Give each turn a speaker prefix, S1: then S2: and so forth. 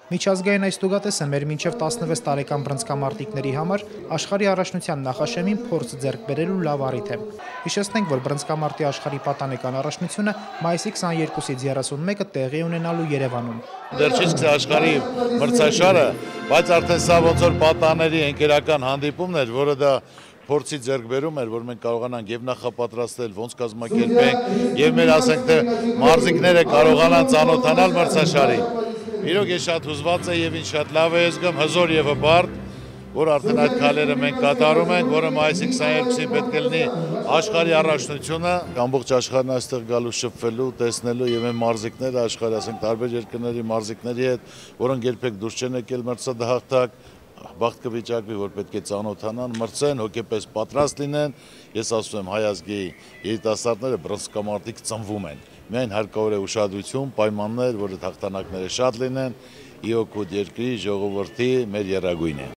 S1: Միջազգային այս տուգատեսը մեր մինչև 16 տարեկան բռնցքամարտիկների համար աշխարհի առաջնության նախաշեմին փորձ ձեռք բերելու լավ առիթ է։ Հիշեցնենք, որ բռնցքամարտի աշխարհի պատանեկան առաջնությունը մայիսի 22-ից 31-ը տեղի ունենալու Երևանում։
S2: Դեռ չի սկսել աշխարհի մրցաշարը, բայց արդեն սա ոնց որ պատաների ընկերական հանդիպումն էր, որը դա փորձի ձեռքբերում էր, որ մենք կարողանանք եւ նախապատրաստել, ոնց կազմակերպենք, եւ մեր ասենք թե մարզիկները կարողանան ծանոթանալ մրցաշարին։ Իրոք ես շատ հուզված եմ եւ ինձ շատ լավ է զգում, հզոր եւ հպարտ, որ արդեն այդ քայլերը մենք կատարում ենք, որը մայիսի 22-ին պետք է լինի աշխարհի առաջնությունը, ամբողջ աշխարհն այստեղ գալու շփվելու, տեսնելու եւ այն մարզիկները աշխարհի, ասենք տարբեր երկրների մարզիկների հետ, որոնք երբեք դուրս չեն եկել մրցադահաղթակ, բախտ կվիճակվի, որ պետք է ծանոթանան, մրցեն, հոգեպես պատրաստ լինեն։ Ես ասում եմ, հայ ազգի երիտասարդները բռնցքամարտիկ ծնվում են։ Միայն հարկավոր է ուշադրություն, պայմաններ, որ այդ հաղթանակները շատ լինեն, ի օգուտ երկրի, ժողովրդի, մեր եռագույնը։